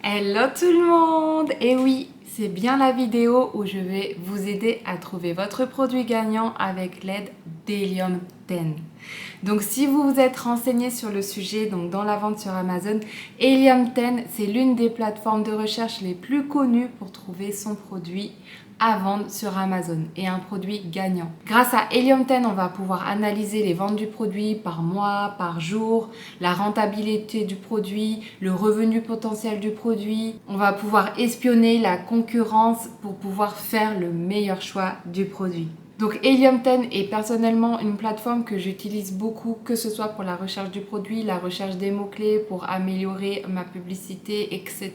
Hello tout le monde! Et oui, c'est bien la vidéo où je vais vous aider à trouver votre produit gagnant avec l'aide d'Helium 10. Donc si vous vous êtes renseigné sur le sujet, donc dans la vente sur Amazon, Helium 10 c'est l'une des plateformes de recherche les plus connues pour trouver son produit à vendre sur Amazon et un produit gagnant. Grâce à Helium 10, on va pouvoir analyser les ventes du produit par mois, par jour, la rentabilité du produit, le revenu potentiel du produit. On va pouvoir espionner la concurrence pour pouvoir faire le meilleur choix du produit. Donc Helium 10 est personnellement une plateforme que j'utilise beaucoup, que ce soit pour la recherche du produit, la recherche des mots-clés, pour améliorer ma publicité, etc.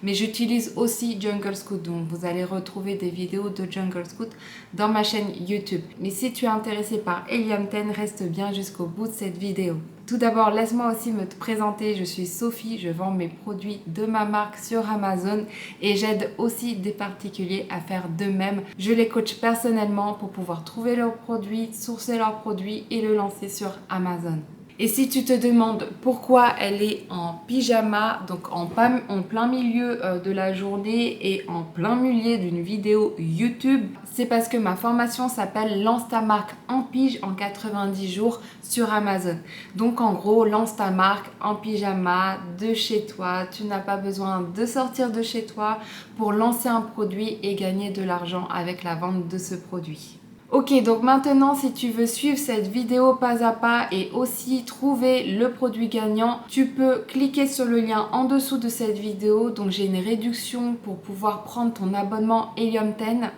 Mais j'utilise aussi Jungle Scout, donc vous allez retrouver des vidéos de Jungle Scout dans ma chaîne YouTube. Mais si tu es intéressé par Helium 10, reste bien jusqu'au bout de cette vidéo. Tout d'abord, laisse-moi aussi me présenter. Je suis Sophie, je vends mes produits de ma marque sur Amazon et j'aide aussi des particuliers à faire de même. Je les coach personnellement pour pouvoir trouver leurs produits, sourcer leurs produits et le lancer sur Amazon. Et si tu te demandes pourquoi elle est en pyjama, donc en plein milieu de la journée et en plein milieu d'une vidéo YouTube, c'est parce que ma formation s'appelle Lance ta marque en pige en 90 jours sur Amazon. Donc en gros, lance ta marque en pyjama de chez toi. Tu n'as pas besoin de sortir de chez toi pour lancer un produit et gagner de l'argent avec la vente de ce produit. Ok, donc maintenant si tu veux suivre cette vidéo pas à pas et aussi trouver le produit gagnant, tu peux cliquer sur le lien en dessous de cette vidéo. Donc j'ai une réduction pour pouvoir prendre ton abonnement Helium 10.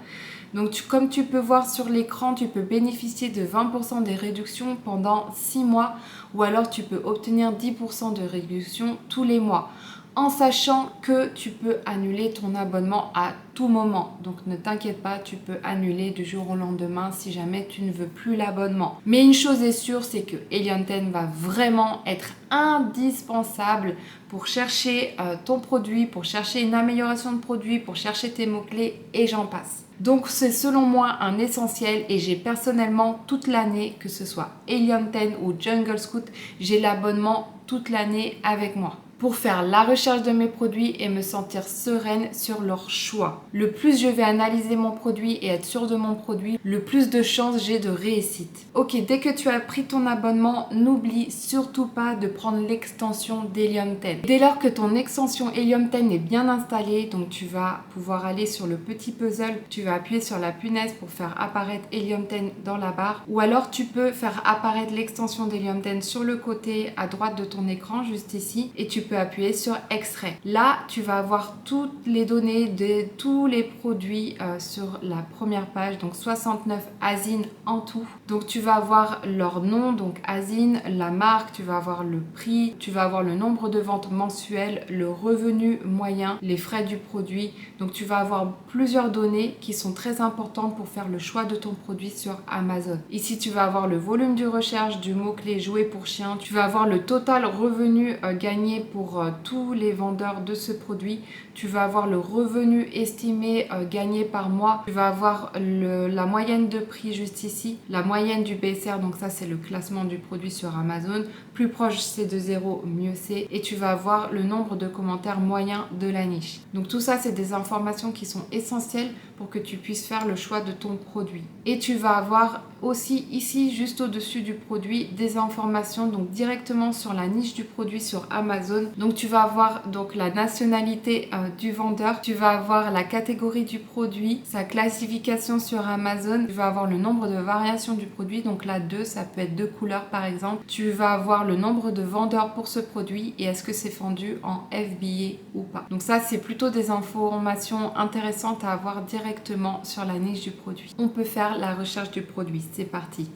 Donc comme tu peux voir sur l'écran, tu peux bénéficier de 20% des réductions pendant 6 mois ou alors tu peux obtenir 10% de réduction tous les mois, en sachant que tu peux annuler ton abonnement à tout moment. Donc ne t'inquiète pas, tu peux annuler du jour au lendemain si jamais tu ne veux plus l'abonnement. Mais une chose est sûre, c'est que Helium 10 va vraiment être indispensable pour chercher ton produit, pour chercher une amélioration de produit, pour chercher tes mots-clés et j'en passe. Donc c'est selon moi un essentiel et j'ai personnellement toute l'année, que ce soit Helium 10 ou Jungle Scout, j'ai l'abonnement toute l'année avec moi pour faire la recherche de mes produits et me sentir sereine sur leur choix. Le plus je vais analyser mon produit et être sûre de mon produit, le plus de chances j'ai de réussite. Ok, dès que tu as pris ton abonnement, n'oublie surtout pas de prendre l'extension d'Helium 10. Dès lors que ton extension Helium 10 est bien installée, donc tu vas pouvoir aller sur le petit puzzle, tu vas appuyer sur la punaise pour faire apparaître Helium 10 dans la barre, ou alors tu peux faire apparaître l'extension d'Helium 10 sur le côté à droite de ton écran, juste ici, et tu peux appuyer sur extrait. Là, tu vas avoir toutes les données de tous les produits sur la première page, donc 69 ASIN en tout. Donc tu vas avoir leur nom, donc ASIN, la marque, tu vas avoir le prix, tu vas avoir le nombre de ventes mensuelles, le revenu moyen, les frais du produit. Donc tu vas avoir plusieurs données qui sont très importantes pour faire le choix de ton produit sur Amazon. Ici, tu vas avoir le volume de recherche du mot-clé jouet pour chien, tu vas avoir le total revenu gagné pour tous les vendeurs de ce produit. Tu vas avoir le revenu estimé gagné par mois. Tu vas avoir la moyenne de prix juste ici, la moyenne du BSR, donc ça c'est le classement du produit sur Amazon. Plus proche c'est de 0, mieux c'est. Et tu vas avoir le nombre de commentaires moyens de la niche. Donc tout ça c'est des informations qui sont essentielles pour que tu puisses faire le choix de ton produit. Et tu vas avoir aussi ici juste au-dessus du produit des informations donc directement sur la niche du produit sur Amazon. Donc tu vas avoir donc la nationalité du vendeur, tu vas avoir la catégorie du produit, sa classification sur Amazon, tu vas avoir le nombre de variations du produit, donc là 2, ça peut être 2 couleurs par exemple. Tu vas avoir le nombre de vendeurs pour ce produit et est-ce que c'est vendu en FBA ou pas. Donc ça c'est plutôt des informations intéressantes à avoir directement sur la niche du produit. On peut faire la recherche du produit, c'est parti.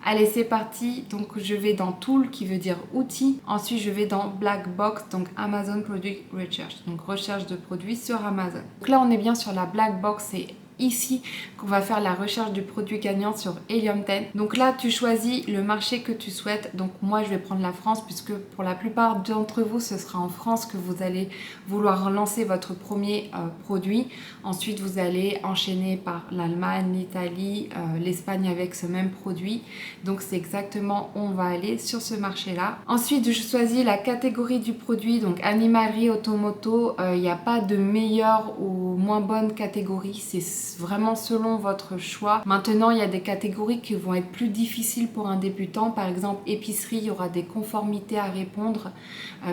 Allez, c'est parti. Donc je vais dans Tool qui veut dire outils. Ensuite je vais dans Black Box, donc Amazon Product Research, donc recherche de produits sur Amazon. Donc là on est bien sur la Black Box, c'est ici qu'on va faire la recherche du produit gagnant sur Helium 10. Donc là, tu choisis le marché que tu souhaites. Donc moi, je vais prendre la France puisque pour la plupart d'entre vous, ce sera en France que vous allez vouloir lancer votre premier produit. Ensuite, vous allez enchaîner par l'Allemagne, l'Italie, l'Espagne avec ce même produit. Donc c'est exactement où on va aller sur ce marché-là. Ensuite, je choisis la catégorie du produit, donc animalerie, automoto. Il n'y a pas de meilleure ou moins bonne catégorie, c'est vraiment selon votre choix. Maintenant, il y a des catégories qui vont être plus difficiles pour un débutant. Par exemple, épicerie, il y aura des conformités à répondre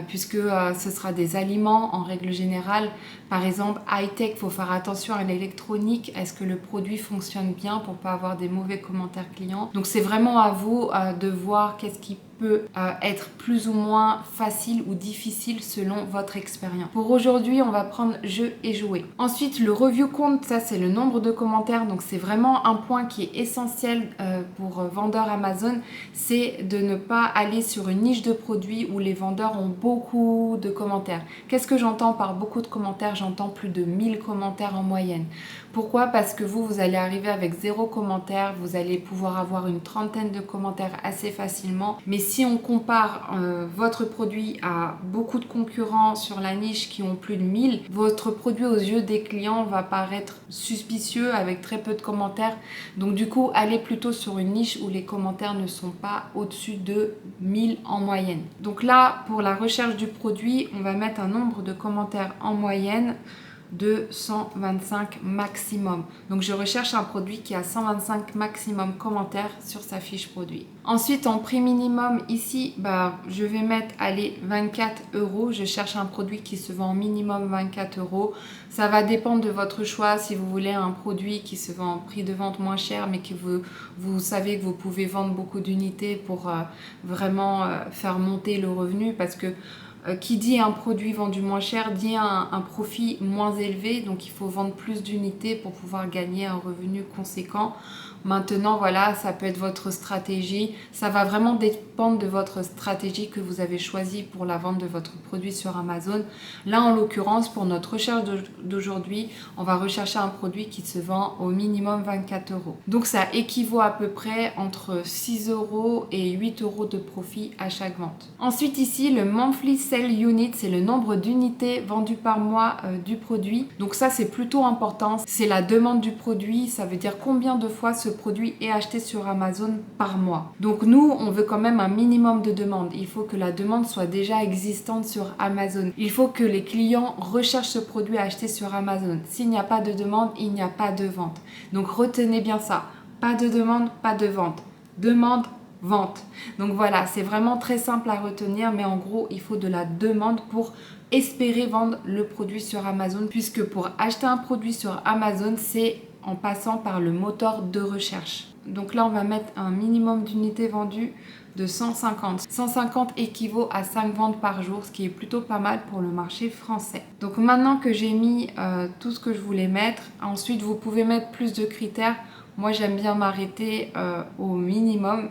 puisque ce sera des aliments en règle générale. Par exemple, high-tech, il faut faire attention à l'électronique. Est-ce que le produit fonctionne bien pour ne pas avoir des mauvais commentaires clients? Donc c'est vraiment à vous de voir qu'est-ce qui peut être plus ou moins facile ou difficile selon votre expérience. Pour aujourd'hui, on va prendre jeu et jouer. Ensuite, le review count, ça c'est le nombre de commentaires. Donc c'est vraiment un point qui est essentiel pour vendeurs Amazon, c'est de ne pas aller sur une niche de produits où les vendeurs ont beaucoup de commentaires. Qu'est-ce que j'entends par beaucoup de commentaires? J'entends plus de 1000 commentaires en moyenne. Pourquoi? Parce que vous allez arriver avec 0 commentaire, vous allez pouvoir avoir une trentaine de commentaires assez facilement. Mais si on compare votre produit à beaucoup de concurrents sur la niche qui ont plus de 1000, votre produit aux yeux des clients va paraître suspicieux avec très peu de commentaires. Donc du coup, allez plutôt sur une niche où les commentaires ne sont pas au-dessus de 1000 en moyenne. Donc là, pour la recherche du produit, on va mettre un nombre de commentaires en moyenne de 125 maximum. Donc je recherche un produit qui a 125 maximum commentaires sur sa fiche produit. Ensuite, en prix minimum, ici, je vais mettre, allez, 24 €. Je cherche un produit qui se vend minimum 24 €. Ça va dépendre de votre choix. Si vous voulez un produit qui se vend en prix de vente moins cher, mais que vous savez que vous pouvez vendre beaucoup d'unités pour vraiment faire monter le revenu, parce que qui dit un produit vendu moins cher dit un profit moins élevé, donc il faut vendre plus d'unités pour pouvoir gagner un revenu conséquent. Maintenant, voilà, ça peut être votre stratégie. Ça va vraiment dépendre de votre stratégie que vous avez choisie pour la vente de votre produit sur Amazon. Là, en l'occurrence, pour notre recherche d'aujourd'hui, on va rechercher un produit qui se vend au minimum 24 €. Donc, ça équivaut à peu près entre 6 € et 8 € de profit à chaque vente. Ensuite, ici, le monthly sale unit, c'est le nombre d'unités vendues par mois du produit. Donc ça, c'est plutôt important. C'est la demande du produit. Ça veut dire combien de fois ce produit est acheté sur Amazon par mois. Donc nous, on veut quand même un minimum de demande. Il faut que la demande soit déjà existante sur Amazon. Il faut que les clients recherchent ce produit à acheter sur Amazon. S'il n'y a pas de demande, il n'y a pas de vente. Donc retenez bien ça. Pas de demande, pas de vente. Demande, vente. Donc voilà, c'est vraiment très simple à retenir, mais en gros, il faut de la demande pour espérer vendre le produit sur Amazon, puisque pour acheter un produit sur Amazon, c'est en passant par le moteur de recherche. Donc là, on va mettre un minimum d'unités vendues de 150. 150 équivaut à 5 ventes par jour, ce qui est plutôt pas mal pour le marché français. Donc maintenant que j'ai mis tout ce que je voulais mettre, ensuite vous pouvez mettre plus de critères. Moi, j'aime bien m'arrêter au minimum.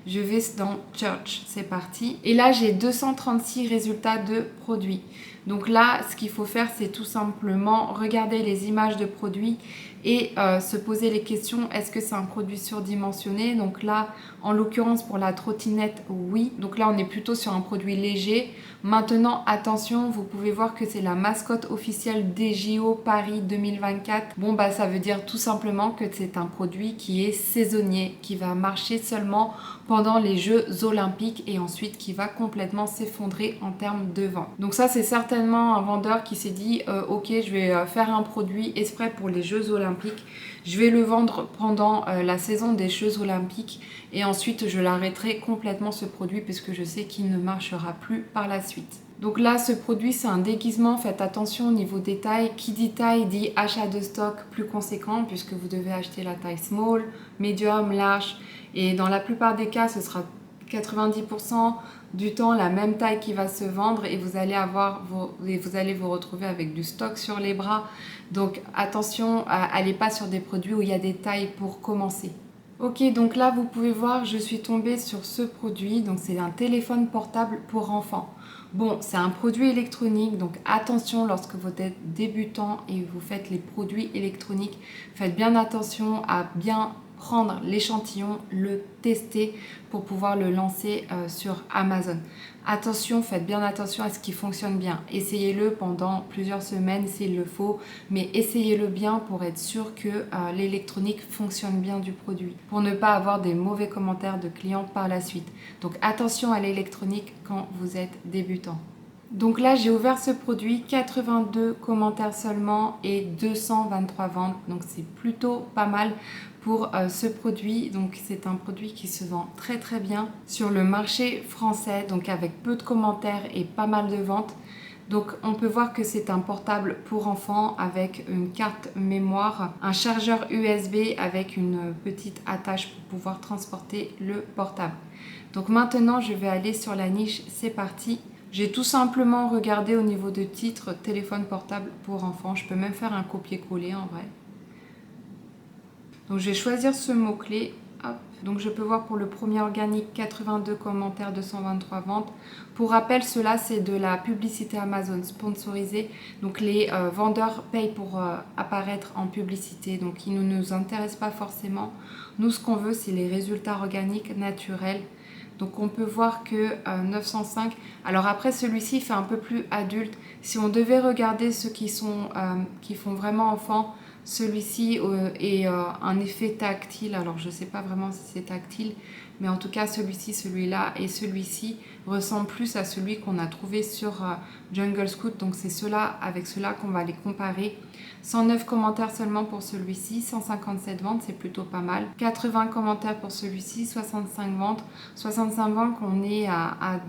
Je vais dans Search, c'est parti. Et là, j'ai 236 résultats de produits. Donc là, ce qu'il faut faire, c'est tout simplement regarder les images de produits et se poser les questions. Est-ce que c'est un produit surdimensionné? Donc là, en l'occurrence, pour la trottinette, oui. Donc là, on est plutôt sur un produit léger. Maintenant, attention, vous pouvez voir que c'est la mascotte officielle des JO Paris 2024. Bon, ça veut dire tout simplement que c'est un produit qui est saisonnier, qui va marcher seulement pendant les Jeux Olympiques et ensuite qui va complètement s'effondrer en termes de vente. Donc ça, c'est certainement un vendeur qui s'est dit ok, je vais faire un produit exprès pour les Jeux Olympiques. Je vais le vendre pendant la saison des Jeux Olympiques et ensuite je l'arrêterai complètement ce produit puisque je sais qu'il ne marchera plus par la suite. Donc là, ce produit, c'est un déguisement. Faites attention au niveau des tailles. Qui dit taille dit achat de stock plus conséquent puisque vous devez acheter la taille small, medium, large. Et dans la plupart des cas, ce sera 90% du temps la même taille qui va se vendre et vous allez vous retrouver avec du stock sur les bras. Donc attention, allez pas sur des produits où il y a des tailles pour commencer. Ok, donc là vous pouvez voir, je suis tombée sur ce produit. Donc c'est un téléphone portable pour enfants. Bon, c'est un produit électronique, donc attention lorsque vous êtes débutant et vous faites les produits électroniques, faites bien attention à bien prendre l'échantillon, le tester pour pouvoir le lancer sur Amazon. Attention, faites bien attention à ce qui fonctionne bien. Essayez-le pendant plusieurs semaines s'il le faut, mais essayez-le bien pour être sûr que l'électronique fonctionne bien du produit, pour ne pas avoir des mauvais commentaires de clients par la suite. Donc attention à l'électronique quand vous êtes débutant. Donc là, j'ai ouvert ce produit, 82 commentaires seulement et 223 ventes. Donc c'est plutôt pas mal pour ce produit. Donc c'est un produit qui se vend très très bien sur le marché français, donc avec peu de commentaires et pas mal de ventes. Donc on peut voir que c'est un portable pour enfants avec une carte mémoire, un chargeur USB avec une petite attache pour pouvoir transporter le portable. Donc maintenant, je vais aller sur la niche, c'est parti. J'ai tout simplement regardé au niveau de titre téléphone portable pour enfants. Je peux même faire un copier-coller en vrai. Donc je vais choisir ce mot-clé. Hop. Donc je peux voir pour le premier organique 82 commentaires, 223 ventes. Pour rappel, cela c'est de la publicité Amazon sponsorisée. Donc les vendeurs payent pour apparaître en publicité. Donc ils ne nous intéressent pas forcément. Nous ce qu'on veut c'est les résultats organiques naturels. Donc on peut voir que 905. Alors après celui-ci fait un peu plus adulte. Si on devait regarder ceux qui font vraiment enfant, celui-ci est un effet tactile. Alors je ne sais pas vraiment si c'est tactile, mais en tout cas celui-ci, celui-là et celui-ci ressemblent plus à celui qu'on a trouvé sur Jungle Scout. Donc c'est cela avec cela qu'on va les comparer. 109 commentaires seulement pour celui-ci, 157 ventes, c'est plutôt pas mal. 80 commentaires pour celui-ci, 65 ventes. 65 ventes qu'on est à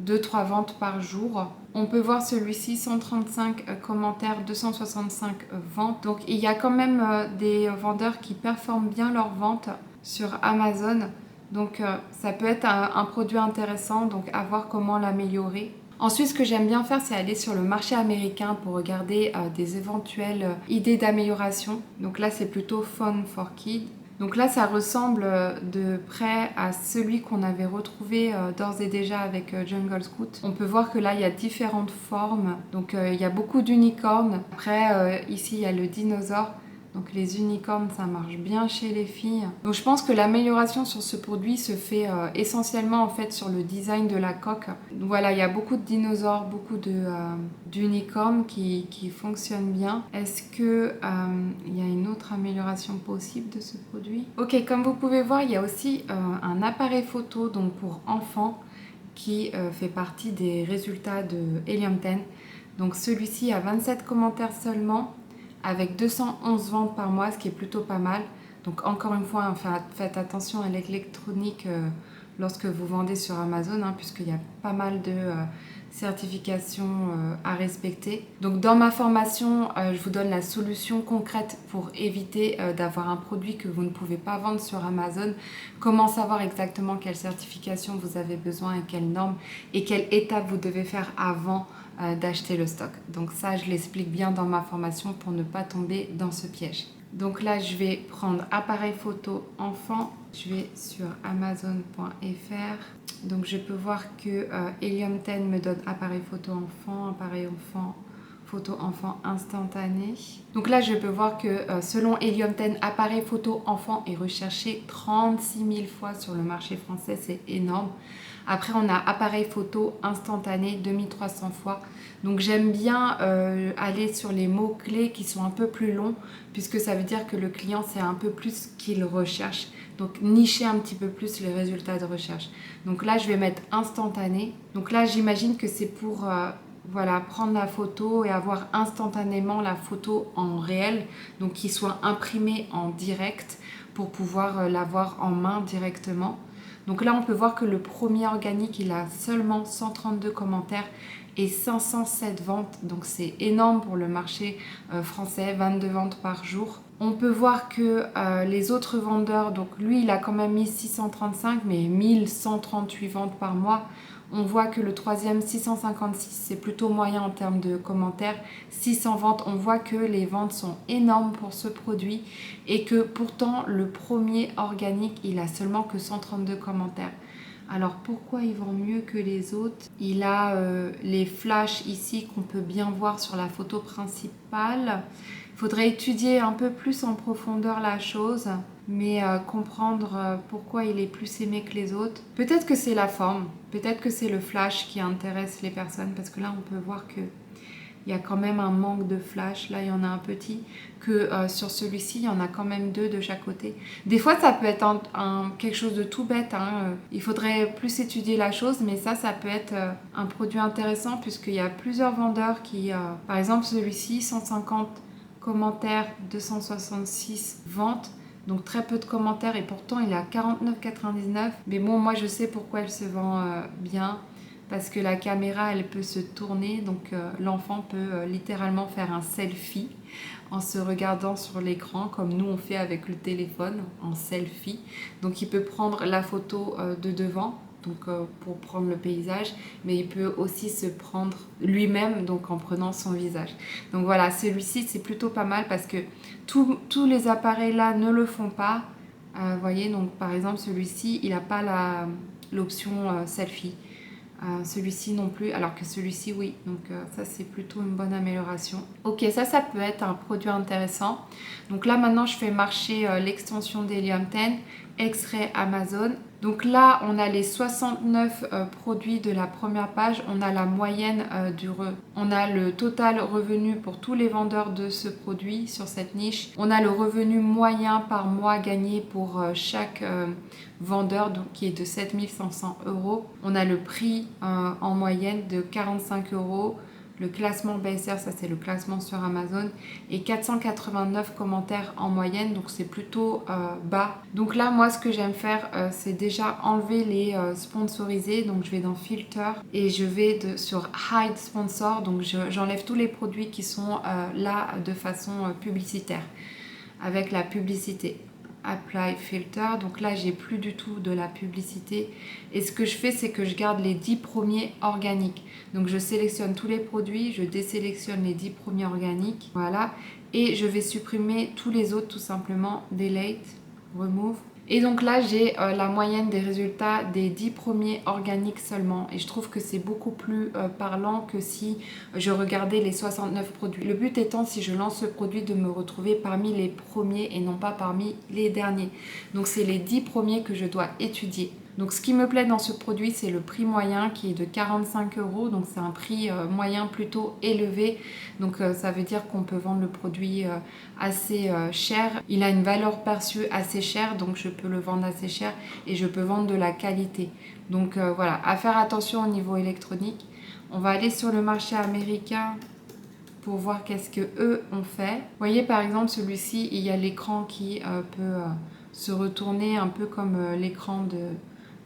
2-3 ventes par jour. On peut voir celui-ci, 135 commentaires, 265 ventes. Donc il y a quand même des vendeurs qui performent bien leurs ventes sur Amazon. Donc ça peut être un produit intéressant, donc à voir comment l'améliorer. Ensuite, ce que j'aime bien faire, c'est aller sur le marché américain pour regarder des éventuelles idées d'amélioration. Donc là, c'est plutôt Fun for Kids. Donc là, ça ressemble de près à celui qu'on avait retrouvé d'ores et déjà avec Jungle Scout. On peut voir que là, il y a différentes formes. Donc il y a beaucoup d'unicornes. Après, ici, il y a le dinosaure. Donc les unicornes, ça marche bien chez les filles. Donc je pense que l'amélioration sur ce produit se fait essentiellement en fait sur le design de la coque. Donc voilà, il y a beaucoup de dinosaures, beaucoup d'unicornes qui fonctionnent bien. Est-ce que il y a une autre amélioration possible de ce produit? Ok, comme vous pouvez voir, il y a aussi un appareil photo donc pour enfants qui fait partie des résultats de Helium 10. Donc celui-ci a 27 commentaires seulement, avec 211 ventes par mois, ce qui est plutôt pas mal. Donc encore une fois, faites attention à l'électronique lorsque vous vendez sur Amazon, puisqu'il y a pas mal de certifications à respecter. Donc dans ma formation, je vous donne la solution concrète pour éviter d'avoir un produit que vous ne pouvez pas vendre sur Amazon. Comment savoir exactement quelle certification vous avez besoin et quelles normes et quelles étapes vous devez faire avant d'acheter le stock. Donc ça, je l'explique bien dans ma formation pour ne pas tomber dans ce piège. Donc là, je vais prendre appareil photo enfant. Je vais sur amazon.fr. Donc je peux voir que Helium 10 me donne appareil photo enfant, photo enfant instantané. Donc là, je peux voir que selon Helium 10, appareil photo enfant est recherché 36 000 fois sur le marché français. C'est énorme. Après, on a appareil photo instantané 2300 fois. Donc j'aime bien aller sur les mots-clés qui sont un peu plus longs, puisque ça veut dire que le client sait un peu plus ce qu'il recherche. Donc nicher un petit peu plus les résultats de recherche. Donc là, je vais mettre instantané. Donc là, j'imagine que c'est pour prendre la photo et avoir instantanément la photo en réel, donc qui soit imprimée en direct pour pouvoir l'avoir en main directement. Donc là, on peut voir que le premier organique, il a seulement 132 commentaires et 507 ventes. Donc c'est énorme pour le marché français, 22 ventes par jour. On peut voir que les autres vendeurs, donc lui, il a quand même mis 635, mais 1138 ventes par mois. On voit que le troisième 656 c'est plutôt moyen en termes de commentaires. 600 ventes, on voit que les ventes sont énormes pour ce produit et que pourtant le premier organique il a seulement que 132 commentaires. Alors pourquoi il vend mieux que les autres? Il a les flashs ici qu'on peut bien voir sur la photo principale. Il faudrait étudier un peu plus en profondeur la chose, mais comprendre pourquoi il est plus aimé que les autres. Peut-être que c'est la forme, peut-être que c'est le flash qui intéresse les personnes, parce que là on peut voir que il y a quand même un manque de flash. Là, il y en a un petit. Que sur celui-ci, il y en a quand même 2 de chaque côté. Des fois, ça peut être quelque chose de tout bête. Il faudrait plus étudier la chose, mais ça peut être un produit intéressant puisqu'il y a plusieurs vendeurs qui... par exemple, celui-ci, 150 commentaires, 266 ventes. Donc très peu de commentaires et pourtant il est à 49,99. Mais bon, moi je sais pourquoi elle se vend bien. Parce que la caméra elle peut se tourner, donc l'enfant peut littéralement faire un selfie en se regardant sur l'écran comme nous on fait avec le téléphone en selfie. Donc il peut prendre la photo de devant donc, pour prendre le paysage, mais il peut aussi se prendre lui-même donc en prenant son visage. Donc voilà, celui-ci c'est plutôt pas mal parce que tous les appareils là ne le font pas. Vous voyez, donc par exemple celui-ci il n'a pas l'option selfie. Celui-ci non plus, alors que celui-ci oui, donc ça c'est plutôt une bonne amélioration. Ok, ça peut être un produit intéressant. Donc là maintenant je fais marcher l'extension d'Helium 10, extrait Amazon. Donc là on a les 69 produits de la première page, on a la moyenne on a le total revenu pour tous les vendeurs de ce produit sur cette niche. On a le revenu moyen par mois gagné pour chaque vendeur, donc qui est de 7500 €. On a le prix en moyenne de 45 €. Le classement best-seller, ça c'est le classement sur Amazon, et 489 commentaires en moyenne, donc c'est plutôt bas. Donc là, moi, ce que j'aime faire, c'est déjà enlever les sponsorisés. Donc je vais dans Filter et je vais sur Hide Sponsor. Donc j'enlève tous les produits qui sont là de façon publicitaire, avec la publicité. Apply Filter, donc là j'ai plus du tout de la publicité et ce que je fais c'est que je garde les 10 premiers organiques, donc je sélectionne tous les produits, je désélectionne les 10 premiers organiques, voilà, et je vais supprimer tous les autres tout simplement, delete, remove. Et donc là j'ai la moyenne des résultats des 10 premiers organiques seulement et je trouve que c'est beaucoup plus parlant que si je regardais les 69 produits. Le but étant, si je lance ce produit, de me retrouver parmi les premiers et non pas parmi les derniers. Donc c'est les 10 premiers que je dois étudier. Donc ce qui me plaît dans ce produit, c'est le prix moyen qui est de 45 €, donc c'est un prix moyen plutôt élevé. Donc ça veut dire qu'on peut vendre le produit assez cher. Il a une valeur perçue assez chère, donc je peux le vendre assez cher et je peux vendre de la qualité. Donc voilà, à faire attention au niveau électronique. On va aller sur le marché américain pour voir qu'est-ce que eux ont fait. Vous voyez par exemple celui-ci, il y a l'écran qui peut se retourner un peu comme l'écran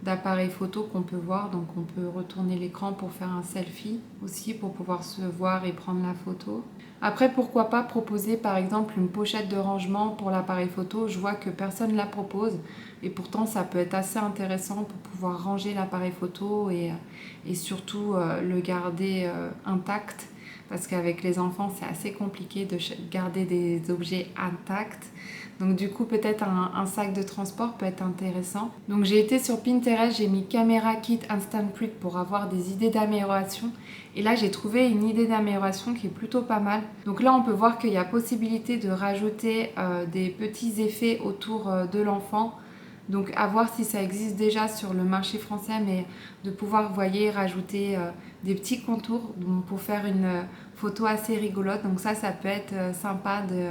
d'appareil photo qu'on peut voir. Donc on peut retourner l'écran pour faire un selfie aussi, pour pouvoir se voir et prendre la photo. Après, pourquoi pas proposer par exemple une pochette de rangement pour l'appareil photo. Je vois que personne ne la propose et pourtant ça peut être assez intéressant pour pouvoir ranger l'appareil photo et surtout le garder intact. Parce qu'avec les enfants, c'est assez compliqué de garder des objets intacts. Donc du coup, peut-être un sac de transport peut être intéressant. Donc j'ai été sur Pinterest, j'ai mis Camera Kit Instant Quick pour avoir des idées d'amélioration. Et là, j'ai trouvé une idée d'amélioration qui est plutôt pas mal. Donc là, on peut voir qu'il y a possibilité de rajouter des petits effets autour de l'enfant. Donc à voir si ça existe déjà sur le marché français, mais de pouvoir, vous voyez, rajouter des petits contours pour faire une photo assez rigolote. Donc ça peut être sympa de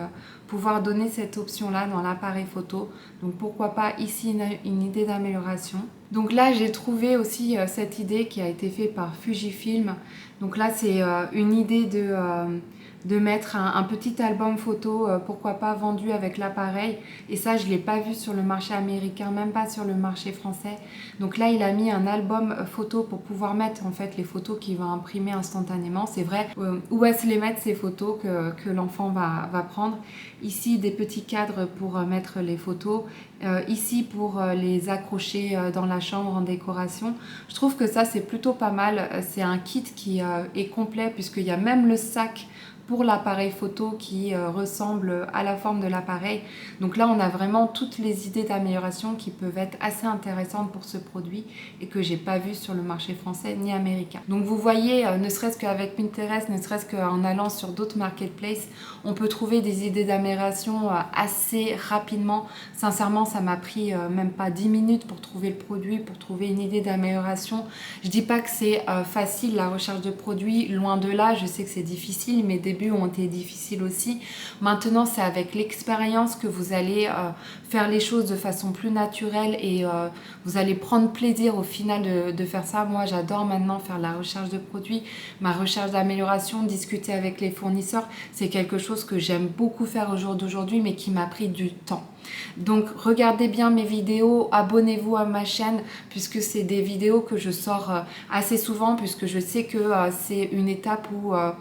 pouvoir donner cette option-là dans l'appareil photo. Donc pourquoi pas ici une idée d'amélioration. Donc là, j'ai trouvé aussi cette idée qui a été faite par Fujifilm. Donc là, c'est une idée de mettre un petit album photo, pourquoi pas vendu avec l'appareil. Et ça, je ne l'ai pas vu sur le marché américain, même pas sur le marché français. Donc là, il a mis un album photo pour pouvoir mettre en fait les photos qu'il va imprimer instantanément. C'est vrai, ou où est-ce les mettre ces photos que l'enfant va prendre. Ici, des petits cadres pour mettre les photos. Ici, pour les accrocher dans la chambre en décoration. Je trouve que ça, c'est plutôt pas mal. C'est un kit qui est complet puisqu'il y a même le sac pour l'appareil photo qui ressemble à la forme de l'appareil. Donc là, on a vraiment toutes les idées d'amélioration qui peuvent être assez intéressantes pour ce produit et que j'ai pas vu sur le marché français ni américain. Donc vous voyez, ne serait-ce qu'avec Pinterest, ne serait-ce qu'en allant sur d'autres marketplaces, on peut trouver des idées d'amélioration assez rapidement. Sincèrement, ça m'a pris même pas 10 minutes pour trouver le produit, pour trouver une idée d'amélioration. Je dis pas que c'est facile la recherche de produits, loin de là, je sais que c'est difficile, mes débuts ont été difficiles aussi. Maintenant, c'est avec l'expérience que vous allez faire les choses de façon plus naturelle et vous allez prendre plaisir au final de faire ça. Moi, j'adore maintenant faire la recherche de produits, ma recherche d'amélioration, discuter avec les fournisseurs. C'est quelque chose que j'aime beaucoup faire au jour d'aujourd'hui, mais qui m'a pris du temps. Donc regardez bien mes vidéos, abonnez-vous à ma chaîne puisque c'est des vidéos que je sors assez souvent puisque je sais que c'est une étape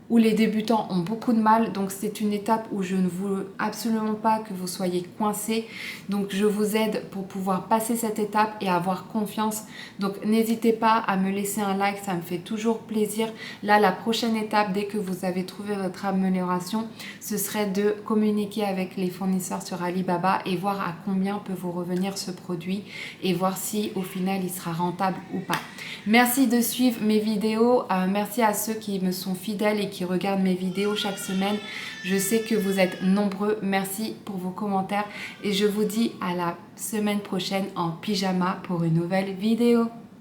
où les débutants ont beaucoup de mal. Donc c'est une étape où je ne veux absolument pas que vous soyez coincés. Donc je vous aide pour pouvoir passer cette étape et avoir confiance. Donc n'hésitez pas à me laisser un like, ça me fait toujours plaisir. Là, la prochaine étape, dès que vous avez trouvé votre amélioration, ce serait de communiquer avec les fournisseurs sur Alibaba et voir à combien peut vous revenir ce produit et voir si au final il sera rentable ou pas. Merci de suivre mes vidéos, merci à ceux qui me sont fidèles et qui regardent mes vidéos chaque semaine. Je sais que vous êtes nombreux, merci pour vos commentaires et je vous dis à la semaine prochaine en pyjama pour une nouvelle vidéo.